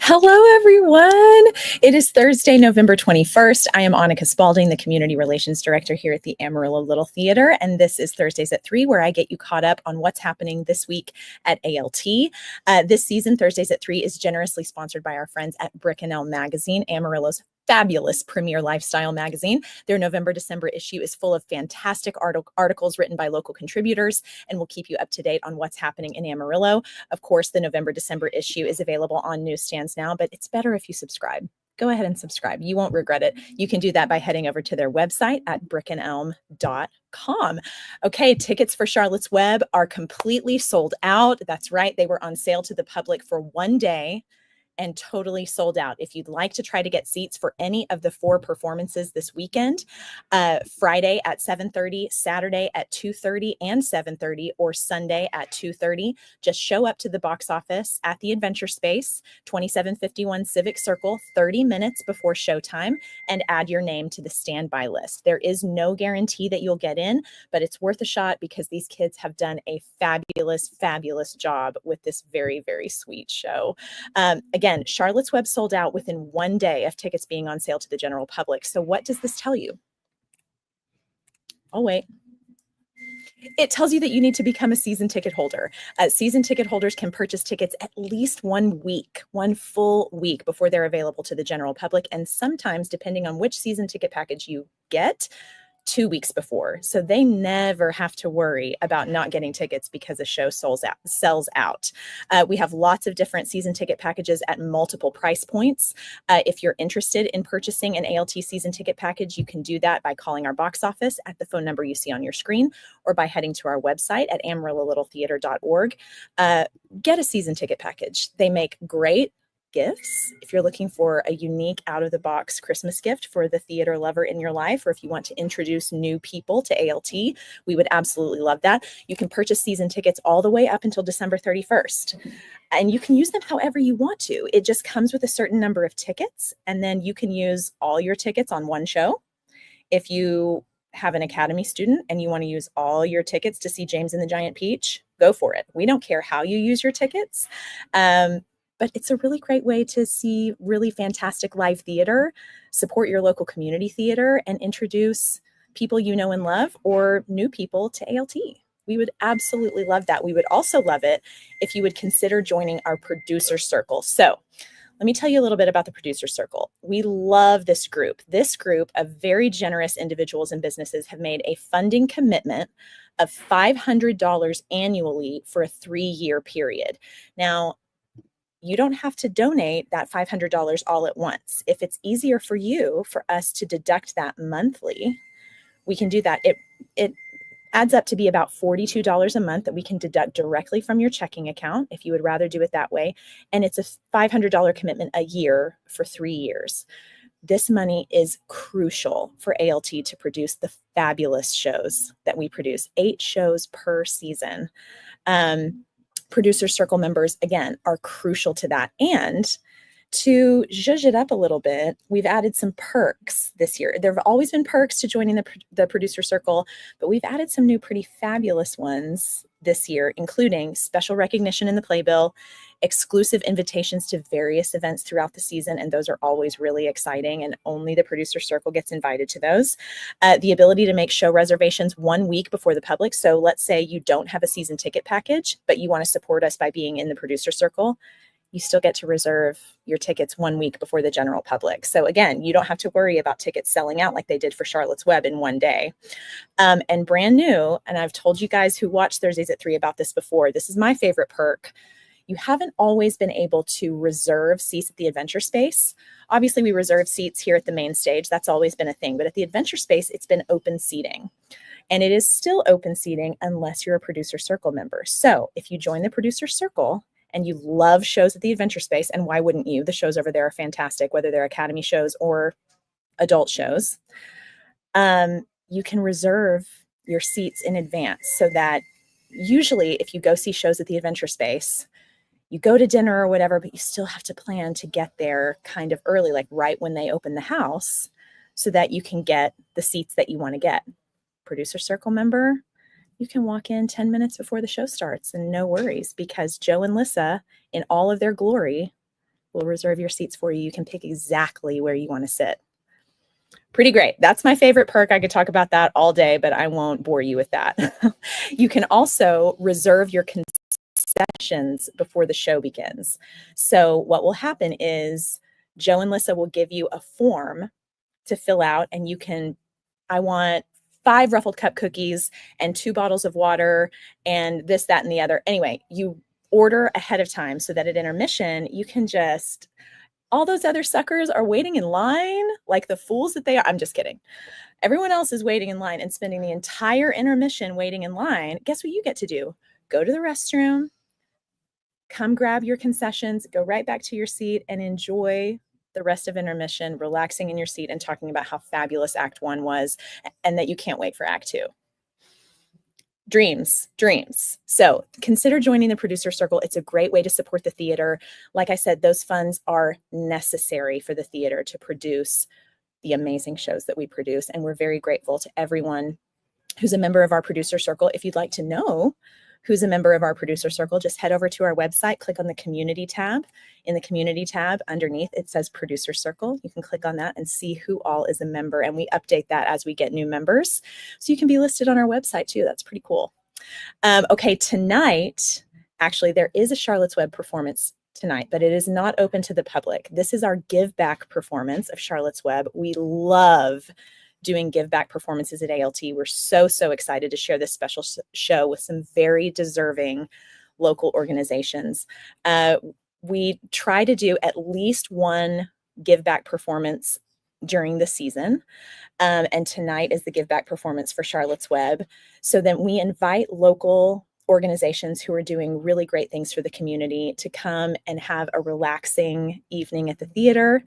Hello, everyone. It is Thursday, November 21st. I am Annika Spalding, the Community Relations Director here at the Amarillo Little Theater, and this is Thursdays at 3, where I get you caught up on what's happening this week at ALT. This season, Thursdays at 3 is generously sponsored by our friends at Brick and Elm Magazine, Amarillo's fabulous premier lifestyle magazine. Their November-December issue is full of fantastic articles written by local contributors and will keep you up to date on what's happening in Amarillo. Of course, the November-December issue is available on newsstands now, but it's better if you subscribe. Go ahead and subscribe. You won't regret it. You can do that by heading over to their website at brickandelm.com. Okay, tickets for Charlotte's Web are completely sold out. That's right. They were on sale to the public for one day and totally sold out. If you'd like to try to get seats for any of the 4 performances this weekend, Friday at 7:30, Saturday at 2:30 and 7:30, or Sunday at 2:30, just show up to the box office at the Adventure Space, 2751 Civic Circle, 30 minutes before showtime, and add your name to the standby list. There is no guarantee that you'll get in, but it's worth a shot because these kids have done a fabulous, fabulous job with this very, very sweet show. Again, Charlotte's Web sold out within one day of tickets being on sale to the general public. So what does this tell you? Oh, wait. It tells you that you need to become a season ticket holder. Season ticket holders can purchase tickets at least 1 week, 1 full week before they're available to the general public. And sometimes, depending on which season ticket package you get, 2 weeks before. So they never have to worry about not getting tickets because a show sells out. We have lots of different season ticket packages at multiple price points. If you're interested in purchasing an ALT season ticket package, you can do that by calling our box office at the phone number you see on your screen, or by heading to our website at amarillolittletheater.org. Get a season ticket package. They make great gifts. If you're looking for a unique out-of-the-box Christmas gift for the theater lover in your life, or if you want to introduce new people to ALT, we would absolutely love that. You can purchase season tickets all the way up until December 31st, and you can use them however you want to. It just comes with a certain number of tickets, and then you can use all your tickets on one show. If you have an Academy student and you want to use all your tickets to see James and the Giant Peach, go for it. We don't care how you use your tickets. But it's a really great way to see really fantastic live theater, support your local community theater, and introduce people you know and love, or new people, to ALT. We would absolutely love that. We would also love it if you would consider joining our producer circle. So let me tell you a little bit about the producer circle. We love this group. This group of very generous individuals and businesses have made a funding commitment of $500 annually for a 3-year period. Now, you don't have to donate that $500 all at once. If it's easier for you for us to deduct that monthly, we can do that. It adds up to be about $42 a month that we can deduct directly from your checking account if you would rather do it that way. And it's a $500 commitment a year for 3 years. This money is crucial for ALT to produce the fabulous shows that we produce, 8 shows per season. Producer circle members, again, are crucial to that. And to zhuzh it up a little bit, we've added some perks this year. There have always been perks to joining the producer circle, but we've added some new pretty fabulous ones this year, including special recognition in the playbill, exclusive invitations to various events throughout the season, and those are always really exciting, and only the producer circle gets invited to those. The ability to make show reservations 1 week before the public. So let's say you don't have a season ticket package, but you want to support us by being in the producer circle. You still get to reserve your tickets 1 week before the general public. So again, you don't have to worry about tickets selling out like they did for Charlotte's Web in one day. And brand new, and I've told you guys who watch Thursdays at 3 about this before, this is my favorite perk. You haven't always been able to reserve seats at the Adventure Space. Obviously, we reserve seats here at the main stage. That's always been a thing. But at the Adventure Space, it's been open seating. And it is still open seating unless you're a producer circle member. So if you join the producer circle and you love shows at the Adventure Space, and why wouldn't you? The shows over there are fantastic, whether they're Academy shows or adult shows. You can reserve your seats in advance so that usually if you go see shows at the Adventure Space, you go to dinner or whatever, but you still have to plan to get there kind of early, like right when they open the house, so that you can get the seats that you want to get. Producer circle member, you can walk in 10 minutes before the show starts and no worries, because Joe and Lissa, in all of their glory, We'll reserve your seats for you. You can pick exactly where you want to sit. Pretty great. That's my favorite perk. I could talk about that all day, but I won't bore you with that. You can also reserve your concessions before the show begins. So what will happen is Joe and Lissa will give you a form to fill out, and you can, I want 5 ruffled cup cookies and 2 bottles of water and this, that, and the other. Anyway, you order ahead of time so that at intermission, you can just, all those other suckers are waiting in line like the fools that they are. I'm just kidding. Everyone else is waiting in line and spending the entire intermission waiting in line. Guess what you get to do? Go to the restroom, come grab your concessions, go right back to your seat, and enjoy the rest of intermission, relaxing in your seat and talking about how fabulous Act 1 was and that you can't wait for Act 2. Dreams. So consider joining the Producer Circle. It's a great way to support the theater. Like I said, those funds are necessary for the theater to produce the amazing shows that we produce. And we're very grateful to everyone who's a member of our Producer Circle. If you'd like to know who's a member of our Producer Circle, just head over to our website, click on the Community tab. In the Community tab underneath, it says Producer Circle. You can click on that and see who all is a member, and we update that as we get new members. So you can be listed on our website too. That's pretty cool. Okay, tonight, actually, there is a Charlotte's Web performance tonight, but it is not open to the public. This is our give back performance of Charlotte's Web. We love doing give back performances at ALT. We're so excited to share this special show with some very deserving local organizations. We try to do at least one give back performance during the season. And tonight is the give back performance for Charlotte's Web. So then we invite local organizations who are doing really great things for the community to come and have a relaxing evening at the theater.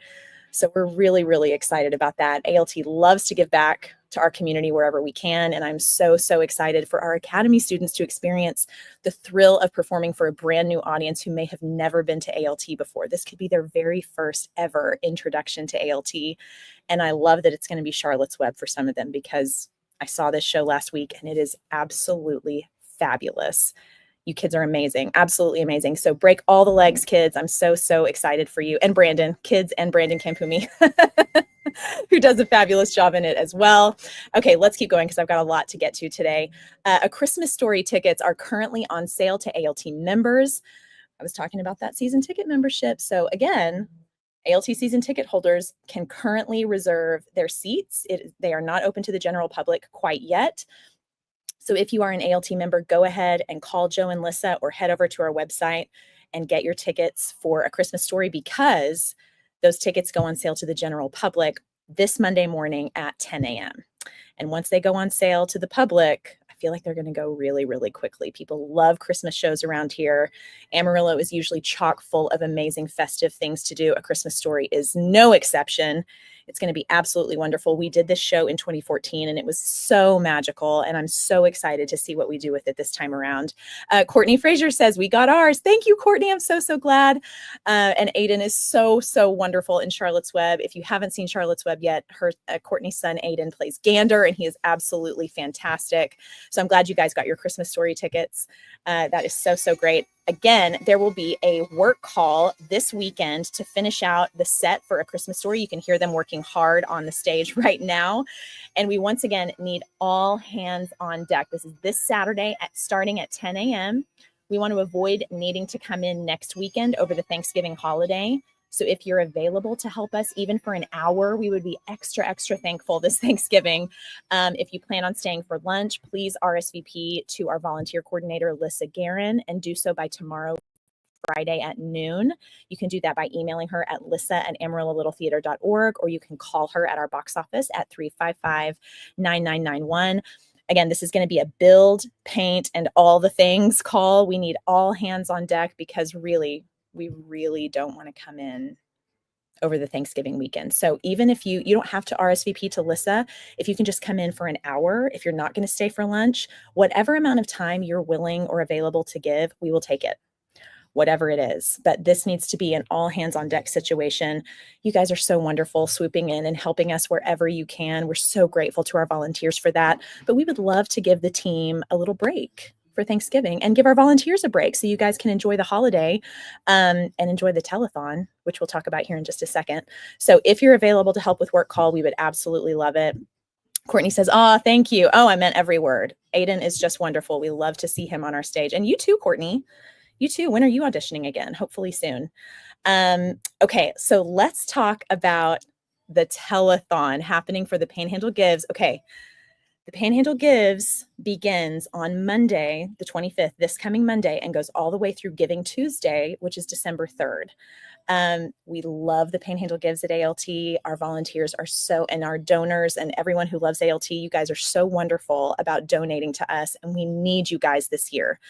So we're really excited about that. ALT loves to give back to our community wherever we can. And I'm so excited for our Academy students to experience the thrill of performing for a brand new audience who may have never been to ALT before. This could be their very first ever introduction to ALT. And I love that it's going to be Charlotte's Web for some of them, because I saw this show last week and it is absolutely fabulous. You kids are amazing, absolutely amazing. So break all the legs, kids. I'm so excited for you. And Brandon, kids, and Brandon Campumi, who does a fabulous job in it as well. Okay, let's keep going because I've got a lot to get to today. A Christmas Story tickets are currently on sale to ALT members. I was talking about that season ticket membership. So again, ALT season ticket holders can currently reserve their seats. They are not open to the general public quite yet. So if you are an ALT member, go ahead and call Joe and Lissa or head over to our website and get your tickets for A Christmas Story, because those tickets go on sale to the general public this Monday morning at 10 a.m. And once they go on sale to the public, I feel like they're going to go really quickly. People love Christmas shows around here. Amarillo is usually chock full of amazing festive things to do. A Christmas Story is no exception. It's going to be absolutely wonderful. We did this show in 2014 and it was so magical, and I'm so excited to see what we do with it this time around. Courtney Frazier says, we got ours. Thank you, Courtney. I'm so glad. And Aiden is so wonderful in Charlotte's Web. If you haven't seen Charlotte's Web yet, Courtney's son Aiden plays Gander and he is absolutely fantastic. So I'm glad you guys got your Christmas Story tickets. That is so great. Again, there will be a work call this weekend to finish out the set for A Christmas Story. You can hear them working hard on the stage right now. And we once again need all hands on deck. This is this Saturday starting at 10 a.m. We want to avoid needing to come in next weekend over the Thanksgiving holiday. So if you're available to help us even for an hour, we would be extra thankful this Thanksgiving. If you plan on staying for lunch, please RSVP to our volunteer coordinator, Lissa Guerin, and do so by tomorrow, Friday at noon. You can do that by emailing her at lissa@amarillolittletheater.org, or you can call her at our box office at 355-9991. Again, this is going to be a build, paint, and all the things call. We need all hands on deck because we really don't want to come in over the Thanksgiving weekend. So even if you don't have to RSVP to Lissa, if you can just come in for an hour, if you're not going to stay for lunch, whatever amount of time you're willing or available to give, we will take it, whatever it is. But this needs to be an all hands on deck situation. You guys are so wonderful, swooping in and helping us wherever you can. We're so grateful to our volunteers for that. But we would love to give the team a little break for Thanksgiving and give our volunteers a break so you guys can enjoy the holiday and enjoy the telethon, which we'll talk about here in just a second. So if you're available to help with work call, we would absolutely love it. Courtney says, "Oh, thank you. Oh, I meant every word. Aiden is just wonderful. We love to see him on our stage. And you too, Courtney. You too. When are you auditioning again? Hopefully soon." Okay, so let's talk about the telethon happening for the Panhandle Gives. Okay, the Panhandle Gives begins on Monday, the 25th, this coming Monday, and goes all the way through Giving Tuesday, which is December 3rd. We love the Panhandle Gives at ALT. Our volunteers are and our donors and everyone who loves ALT, you guys are so wonderful about donating to us, and we need you guys this year.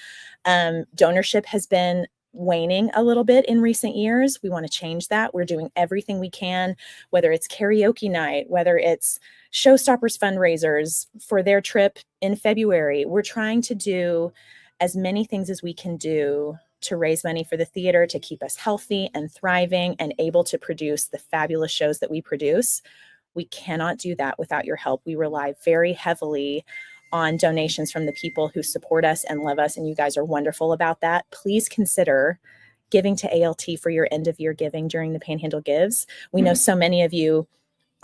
Donorship has been waning a little bit in recent years. We want to change that. We're doing everything we can, whether it's karaoke night, whether it's Showstoppers fundraisers for their trip in February. We're trying to do as many things as we can do to raise money for the theater, to keep us healthy and thriving and able to produce the fabulous shows that we produce. We cannot do that without your help. We rely very heavily on donations from the people who support us and love us, and you guys are wonderful about that. Please consider giving to ALT for your end of year giving during the Panhandle Gives. We know so many of you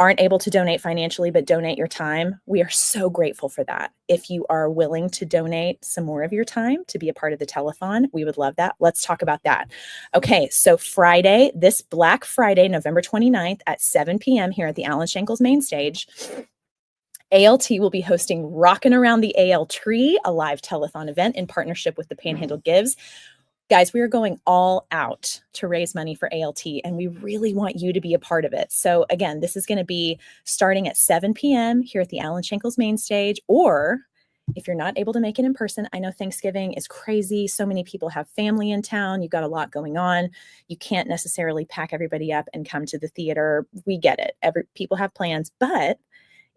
aren't able to donate financially, but donate your time. We are so grateful for that. If you are willing to donate some more of your time to be a part of the telethon, we would love that. Let's talk about that. Okay, so Friday, this Black Friday, November 29th at 7 p.m. here at the Alan Shankles main stage, ALT will be hosting Rockin' Around the AL Tree, a live telethon event in partnership with the Panhandle Gives. Guys, we are going all out to raise money for ALT, and we really want you to be a part of it. So again, this is going to be starting at 7 p.m. here at the Alan Shankles main stage, or if you're not able to make it in person, I know Thanksgiving is crazy. So many people have family in town. You've got a lot going on. You can't necessarily pack everybody up and come to the theater. We get it. People have plans, but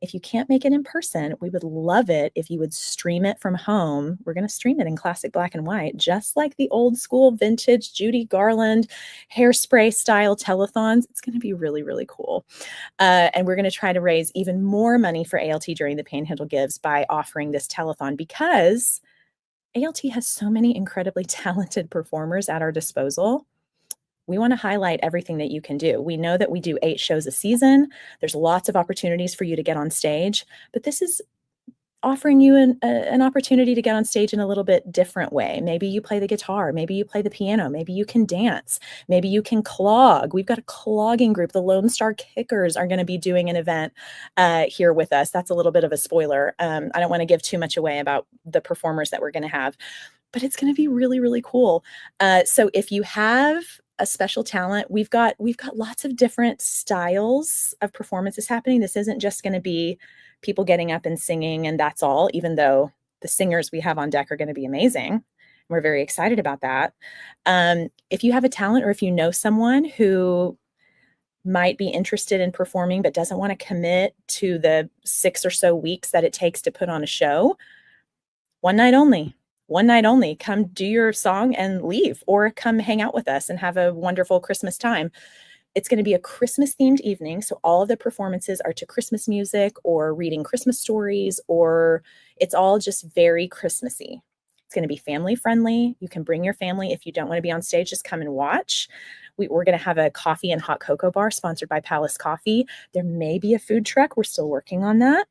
if you can't make it in person, we would love it if you would stream it from home. We're going to stream it in classic black and white, just like the old school vintage Judy Garland Hairspray style telethons. It's going to be really, really cool. And we're going to try to raise even more money for ALT during the Panhandle Gives by offering this telethon, because ALT has so many incredibly talented performers at our disposal. We want to highlight everything that you can do. We know that we do 8 shows a season. There's lots of opportunities for you to get on stage, but this is offering you an opportunity to get on stage in a little bit different way. Maybe you play the guitar, maybe you play the piano, maybe you can dance, maybe you can clog. We've got a clogging group. The Lone Star Kickers are going to be doing an event here with us. That's a little bit of a spoiler. I don't want to give too much away about the performers that we're going to have, but it's going to be really, really cool. So if you have a special talent, we've got lots of different styles of performances happening. This isn't just going to be people getting up and singing and that's all, even though the singers we have on deck are going to be amazing. We're very excited about that. If you have a talent, or if you know someone who might be interested in performing but doesn't want to commit to the 6 or so weeks that it takes to put on a show, one night only. Come do your song and leave, or come hang out with us and have a wonderful Christmas time. It's going to be a Christmas themed evening. So all of the performances are to Christmas music or reading Christmas stories, or it's all just very Christmassy. It's going to be family friendly. You can bring your family. If you don't want to be on stage, just come and watch. We're going to have a coffee and hot cocoa bar sponsored by Palace Coffee. There may be a food truck. We're still working on that.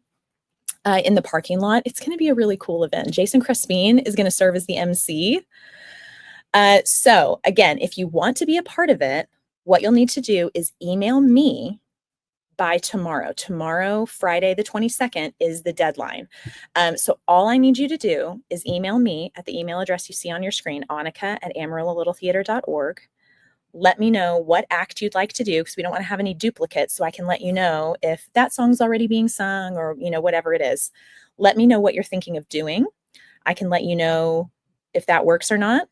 In the parking lot. It's going to be a really cool event. Jason Crespin is going to serve as the MC. So again, if you want to be a part of it, what you'll need to do is email me by tomorrow. Tomorrow, Friday the 22nd, is the deadline. So all I need you to do is email me at the email address you see on your screen, Annika@AmarillalittleTheater.org. Let me know what act you'd like to do, because we don't want to have any duplicates, so I can let you know if that song's already being sung, or whatever it is. Let me know what you're thinking of doing. I can let you know if that works or not,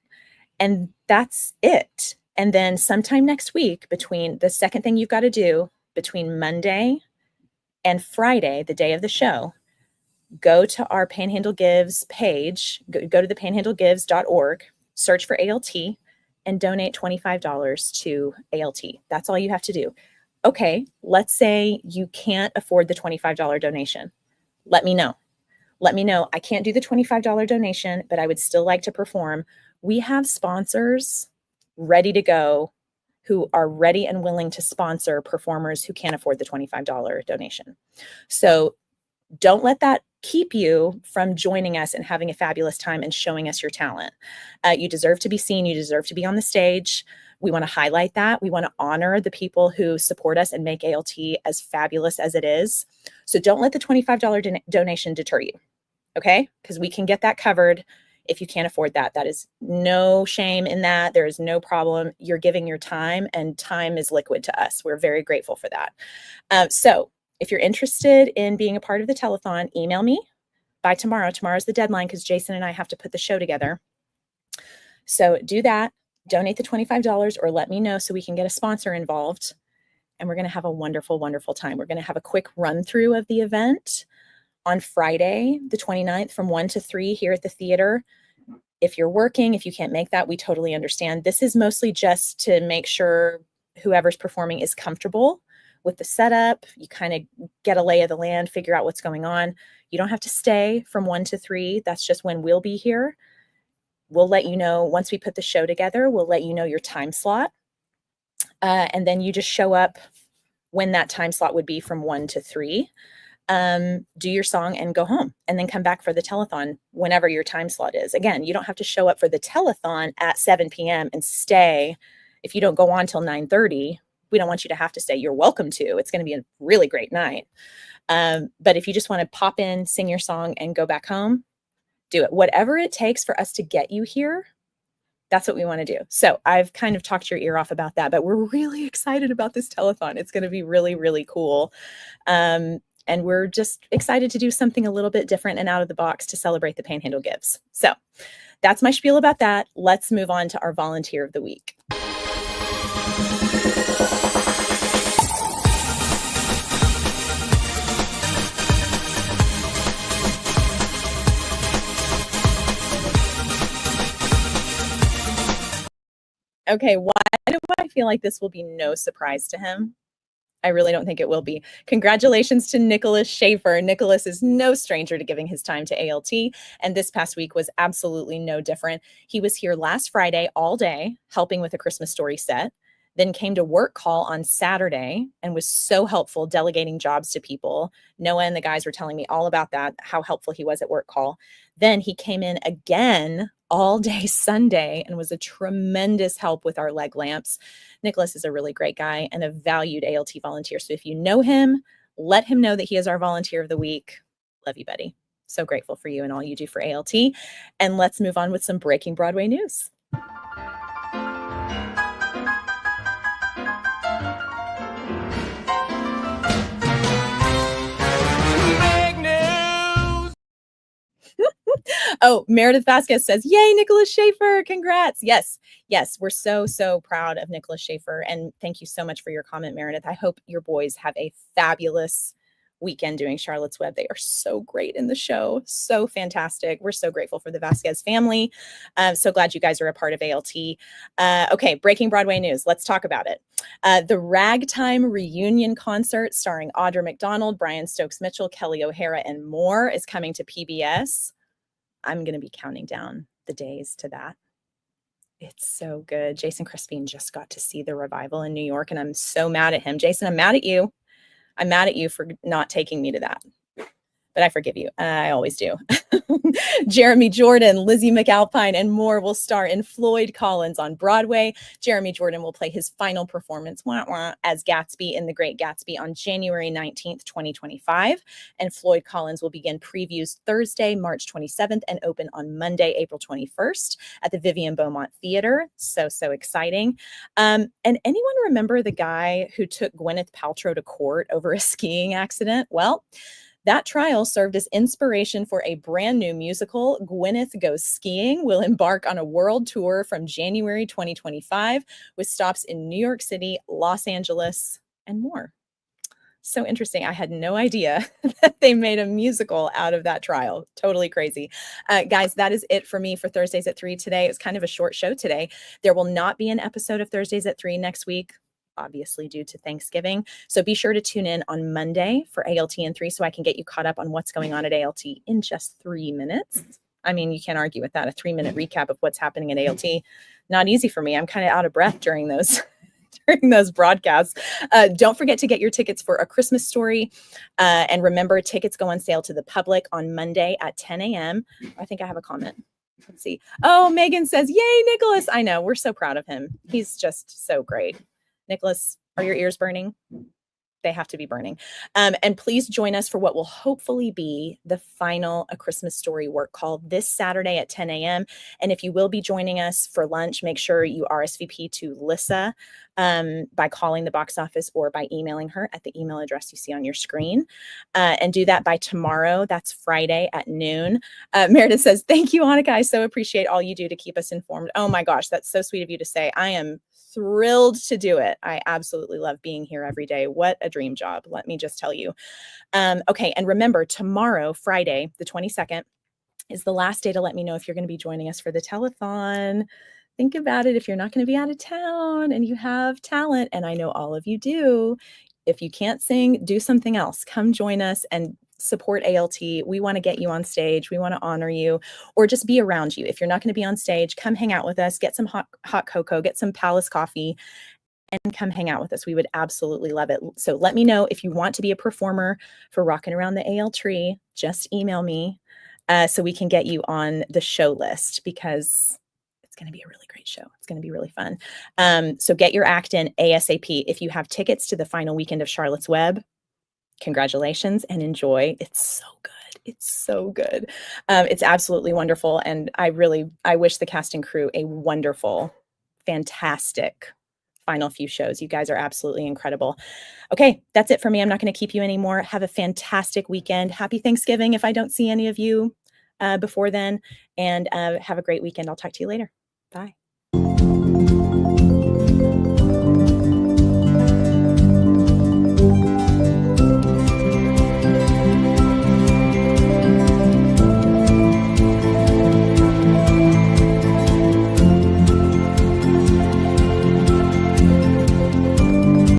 and that's it. And then sometime next week, between the second thing you've got to do between Monday and Friday, the day of the show, go to our Panhandle Gives page, go to the panhandlegives.org, search for ALT, and donate $25 to ALT. That's all you have to do. Okay, let's say you can't afford the $25 donation. Let me know. let me know. I can't do the $25 donation, but I would still like to perform. We have sponsors ready to go who are ready and willing to sponsor performers who can't afford the $25 donation. So don't let that keep you from joining us and having a fabulous time and showing us your talent. You deserve to be seen. You deserve to be on the stage. We want to highlight that. We want to honor the people who support us and make ALT as fabulous as it is. So don't let the $25 donation deter you, okay? Because we can get that covered if you can't afford that. That is no shame in that. There is no problem. You're giving your time, and time is liquid to us. We're very grateful for that. So if you're interested in being a part of the telethon, email me by tomorrow. Tomorrow's the deadline because Jason and I have to put the show together. So do that. Donate the $25 or let me know so we can get a sponsor involved. And we're going to have a wonderful, wonderful time. We're going to have a quick run through of the event on Friday, the 29th from 1 to 3 here at the theater. If you're working, if you can't make that, we totally understand. This is mostly just to make sure whoever's performing is comfortable with the setup. You kind of get a lay of the land, figure out what's going on. You don't have to stay from 1 to 3. That's just when we'll be here. We'll let you know once we put the show together, we'll let you know your time slot. And then you just show up when that time slot would be from 1 to 3. Do your song and go home, and then come back for the telethon whenever your time slot is. Again, you don't have to show up for the telethon at 7 p.m. and stay. If you don't go on till 9:30, we don't want you to have to stay. You're welcome to. It's going to be a really great night. But if you just want to pop in, sing your song, and go back home, do it. Whatever it takes for us to get you here, that's what we want to do. So I've kind of talked your ear off about that, but we're really excited about this telethon. It's going to be really, really cool. And we're just excited to do something a little bit different and out of the box to celebrate the Panhandle Gives. So that's my spiel about that. Let's move on to our volunteer of the week. Okay, why do I feel like this will be no surprise to him? I really don't think it will be. Congratulations to Nicholas Schaefer. Nicholas is no stranger to giving his time to ALT, and this past week was absolutely no different. He was here last Friday all day helping with a Christmas story set, then came to work call on Saturday and was so helpful delegating jobs to people. Noah and the guys were telling me all about that, how helpful he was at work call. Then he came in again all day Sunday and was a tremendous help with our leg lamps. Nicholas is a really great guy and a valued ALT volunteer. So if you know him, let him know that he is our volunteer of the week. Love you, buddy. So grateful for you and all you do for ALT. And let's move on with some breaking Broadway news. Oh, Meredith Vasquez says, yay, Nicholas Schaefer. Congrats. Yes. Yes. We're so, so proud of Nicholas Schaefer. And thank you so much for your comment, Meredith. I hope your boys have a fabulous weekend doing Charlotte's Web. They are so great in the show. So fantastic. We're so grateful for the Vasquez family. So glad you guys are a part of ALT. Okay. Breaking Broadway news. Let's talk about it. The Ragtime Reunion Concert starring Audra McDonald, Brian Stokes Mitchell, Kelly O'Hara, and more is coming to PBS. I'm going to be counting down the days to that. It's so good. Jason Crispin just got to see the revival in New York, and I'm so mad at him. Jason, I'm mad at you. I'm mad at you for not taking me to that. But I forgive you. I always do. Jeremy Jordan, Lizzie McAlpine, and more will star in Floyd Collins on Broadway. Jeremy Jordan will play his final performance as Gatsby in The Great Gatsby on January 19th, 2025. And Floyd Collins will begin previews Thursday, March 27th, and open on Monday, April 21st at the Vivian Beaumont Theater. So, so exciting. And anyone remember the guy who took Gwyneth Paltrow to court over a skiing accident? Well, that trial served as inspiration for a brand new musical. Gwyneth Goes Skiing will embark on a world tour from January 2025 with stops in New York City, Los Angeles, and more. So interesting. I had no idea that they made a musical out of that trial. Totally crazy. Guys, that is it for me for Thursdays at 3 today. It's kind of a short show today. There will not be an episode of Thursdays at 3 next week. obviously due to Thanksgiving. So be sure to tune in on Monday for ALT in 3 so I can get you caught up on what's going on at ALT in just 3 minutes. I mean, you can't argue with that. A 3-minute recap of what's happening at ALT. Not easy for me. I'm kind of out of breath during those during those broadcasts. Don't forget to get your tickets for A Christmas Story. And remember, tickets go on sale to the public on Monday at 10 a.m. I think I have a comment. Let's see. Oh, Megan says, yay, Nicholas. I know. We're so proud of him. He's just so great. Nicholas, are your ears burning? They have to be burning. And please join us for what will hopefully be the final A Christmas Story work call this Saturday at 10 a.m. And if you will be joining us for lunch, make sure you RSVP to Lissa by calling the box office or by emailing her at the email address you see on your screen. And do that by tomorrow. That's Friday at noon. Meredith says, thank you, Annika. I so appreciate all you do to keep us informed. Oh my gosh, that's so sweet of you to say. I am thrilled to do it. I absolutely love being here every day. What a dream job. Let me just tell you. Okay. And remember, tomorrow, Friday, the 22nd, is the last day to let me know if you're going to be joining us for the telethon. Think about it. If you're not going to be out of town and you have talent, and I know all of you do, if you can't sing, do something else. Come join us and support ALT. We want to get you on stage. We want to honor you, or just be around you. If you're not going to be on stage, come hang out with us, get some hot cocoa, get some Palace coffee, and come hang out with us. We would absolutely love it. So let me know if you want to be a performer for Rockin' Around the AL Tree. Just email me so we can get you on the show list, because it's going to be a really great show. It's going to be really fun. So get your act in ASAP. If you have tickets to the final weekend of Charlotte's Web, congratulations and enjoy. It's so good. It's so good. It's absolutely wonderful. And I wish the cast and crew a wonderful, fantastic final few shows. You guys are absolutely incredible. Okay, that's it for me. I'm not going to keep you anymore. Have a fantastic weekend. Happy Thanksgiving if I don't see any of you before then. And have a great weekend. I'll talk to you later. Bye.